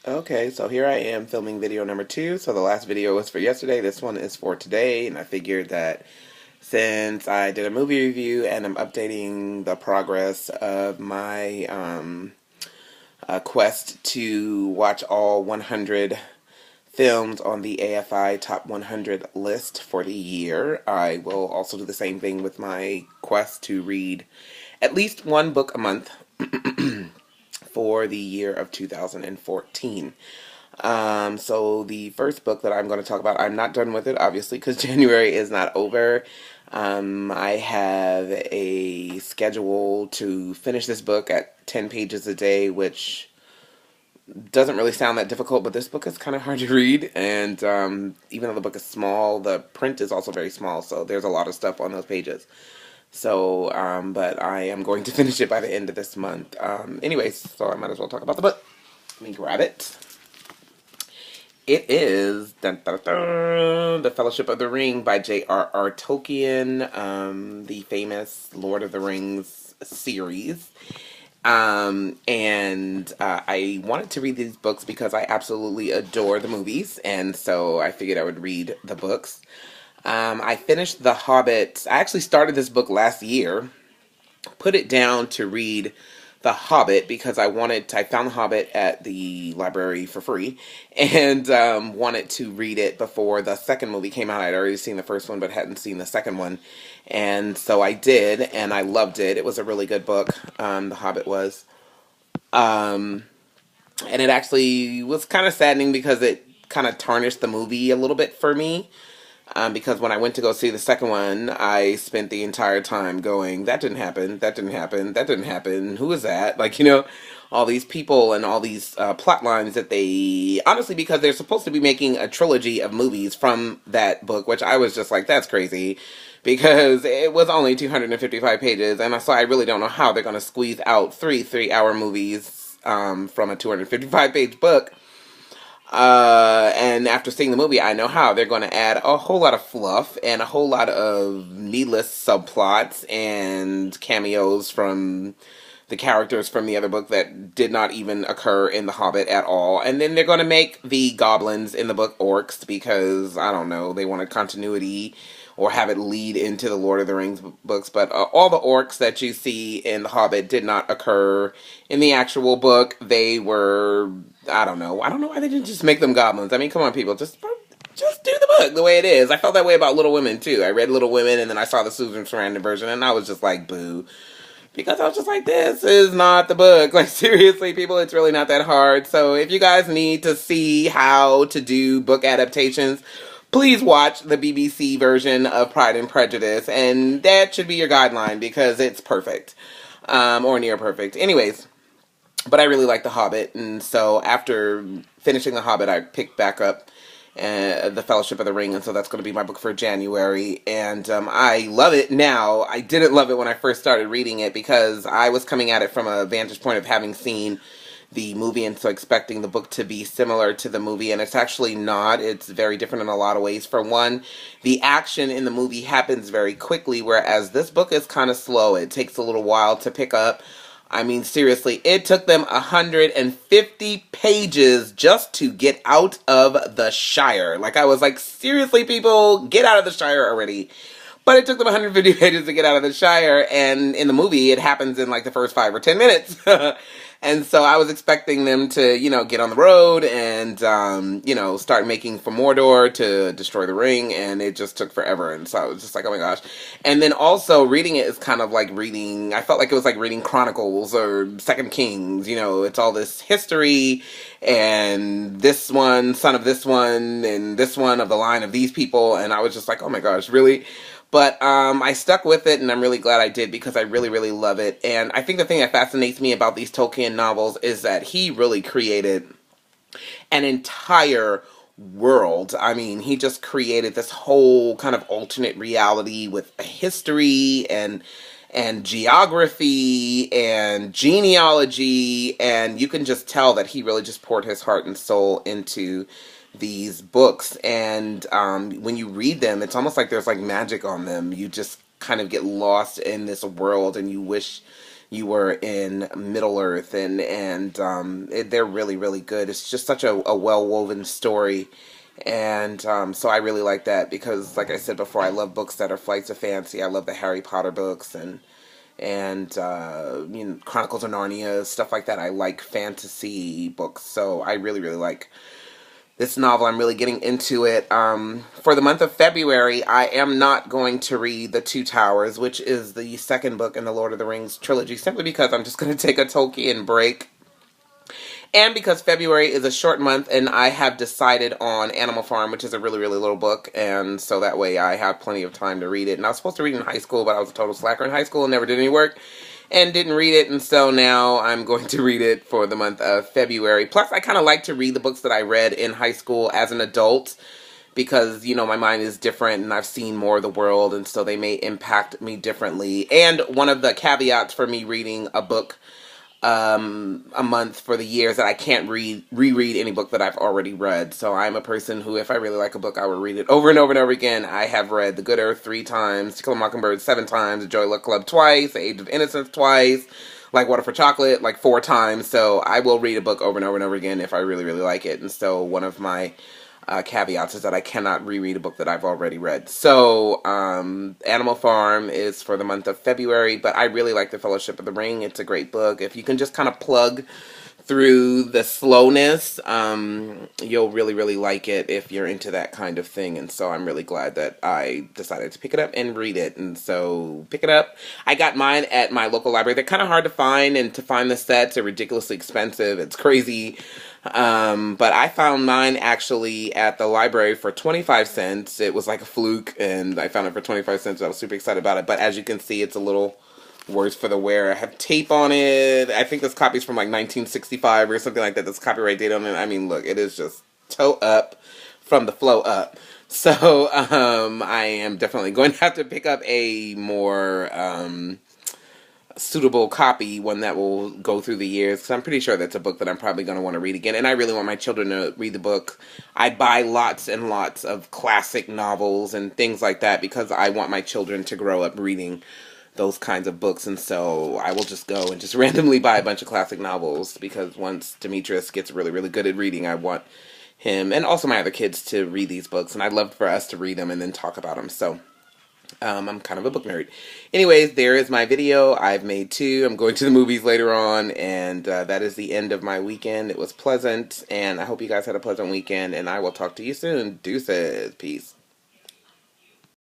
Okay, so here I am filming video number two. So the last video was for yesterday. This one is for today. And I figured that since I did a movie review and I'm updating the progress of my quest to watch all 100 films on the AFI Top 100 list for the year, I will also do the same thing with my quest to read at least one book a month for the year of 2014. So the first book that I'm going to talk about, I'm not done with it, obviously, because January is not over. I have a schedule to finish this book at 10 pages a day, which doesn't really sound that difficult, but this book is kind of hard to read, and even though the book is small, the print is also very small, so there's a lot of stuff on those pages. So, but I am going to finish it by the end of this month. Anyways, so I might as well talk about the book. Let me grab it. It is dun, dun, dun, The Fellowship of the Ring by J.R.R. Tolkien, the famous Lord of the Rings series. I wanted to read these books because I absolutely adore the movies, and so I figured I would read the books. I finished The Hobbit. I actually started this book last year, put it down to read The Hobbit because I found The Hobbit at the library for free and wanted to read it before the second movie came out. I'd already seen the first one but hadn't seen the second one. And so I did, and I loved it. It was a really good book, The Hobbit was. And it actually was kind of saddening because it kind of tarnished the movie a little bit for me. Because when I went to go see the second one, I spent the entire time going, that didn't happen, that didn't happen, that didn't happen, who is that? Like, all these people and all these plot lines that they, honestly, because they're supposed to be making a trilogy of movies from that book, which I was just like, that's crazy, because it was only 255 pages, and so I really don't know how they're going to squeeze out three-hour movies from a 255-page book. And after seeing the movie, I know how they're going to add a whole lot of fluff and a whole lot of needless subplots and cameos from the characters from the other book that did not even occur in The Hobbit at all. And then they're going to make the goblins in the book orcs because, I don't know, they wanted continuity or have it lead into the Lord of the Rings books. But all the orcs that you see in The Hobbit did not occur in the actual book. They were, I don't know. I don't know why they didn't just make them goblins. I mean, come on, people. Just do the book the way it is. I felt that way about Little Women, too. I read Little Women, and then I saw the Susan Sarandon version, and I was just like, boo. Because I was just like, this is not the book. Like, seriously, people, it's really not that hard. So if you guys need to see how to do book adaptations, please watch the BBC version of Pride and Prejudice. And that should be your guideline because it's perfect. Or near perfect. Anyways, but I really like The Hobbit. And so after finishing The Hobbit, I picked back up The Fellowship of the Ring, and so that's going to be my book for January, and I love it now. I didn't love it when I first started reading it because I was coming at it from a vantage point of having seen the movie and so expecting the book to be similar to the movie, and it's actually not. It's very different in a lot of ways. For one, the action in the movie happens very quickly, whereas this book is kind of slow. It takes a little while to pick up. I mean, seriously, it took them 150 pages just to get out of the Shire. Like, I was like, seriously, people, get out of the Shire already. But it took them 150 pages to get out of the Shire, and in the movie, it happens in like the first 5 or 10 minutes. And so I was expecting them to, get on the road and, start making for Mordor to destroy the ring, and it just took forever. And so I was just like, oh my gosh. And then also reading it is kind of like I felt like it was like reading Chronicles or Second Kings. It's all this history and this one, son of this one, and this one of the line of these people. And I was just like, oh my gosh, really? But I stuck with it, and I'm really glad I did because I really, really love it. And I think the thing that fascinates me about these Tolkien novels is that he really created an entire world. I mean, he just created this whole kind of alternate reality with history and geography and genealogy, and you can just tell that he really just poured his heart and soul into these books. And when you read them, it's almost like there's like magic on them. You just kind of get lost in this world, and you wish you were in Middle Earth, they're really, really good. It's just such a well-woven story. And so I really like that because, like I said before, I love books that are flights of fancy. I love the Harry Potter books and Chronicles of Narnia, stuff like that. I like fantasy books, so I really, really like this novel. I'm really getting into it. For the month of February, I am not going to read The Two Towers, which is the second book in the Lord of the Rings trilogy, simply because I'm just going to take a Tolkien break. And because February is a short month and I have decided on Animal Farm, which is a really, really little book, and so that way I have plenty of time to read it. And I was supposed to read it in high school, but I was a total slacker in high school and never did any work and didn't read it, and so now I'm going to read it for the month of February. Plus, I kind of like to read the books that I read in high school as an adult because, my mind is different and I've seen more of the world, and so they may impact me differently. And one of the caveats for me reading a book a month for the years that I can't reread any book that I've already read. So I'm a person who, if I really like a book, I will read it over and over and over again. I have read The Good Earth 3 times, To Kill a Mockingbird 7 times, The Joy Luck Club twice, The Age of Innocence twice, Like Water for Chocolate like 4 times. So I will read a book over and over and over again if I really, really like it. And so one of my caveats is that I cannot reread a book that I've already read. So, Animal Farm is for the month of February, but I really like The Fellowship of the Ring. It's a great book. If you can just kind of plug through the slowness, you'll really, really like it if you're into that kind of thing. And so I'm really glad that I decided to pick it up and read it. And so pick it up. I got mine at my local library. They're kind of hard to find, and to find the sets are ridiculously expensive. It's crazy. But I found mine actually at the library for 25 cents. It was like a fluke, and I found it for 25 cents. I was super excited about it. But as you can see, it's a little worse for the wear. I have tape on it. I think this copy's from like 1965 or something like that. This copyright date on it. I mean, look, it is just toe up from the flow up. So, I am definitely going to have to pick up a more, suitable copy, one that will go through the years, because I'm pretty sure that's a book that I'm probably going to want to read again, and I really want my children to read the book. I buy lots and lots of classic novels and things like that because I want my children to grow up reading those kinds of books, and so I will just go and just randomly buy a bunch of classic novels because once Demetrius gets really, really good at reading, I want him, and also my other kids, to read these books, and I'd love for us to read them and then talk about them, so I'm kind of a book nerd. Anyways, there is my video. I've made 2. I'm going to the movies later on, and that is the end of my weekend. It was pleasant, and I hope you guys had a pleasant weekend, and I will talk to you soon. Deuces. Peace.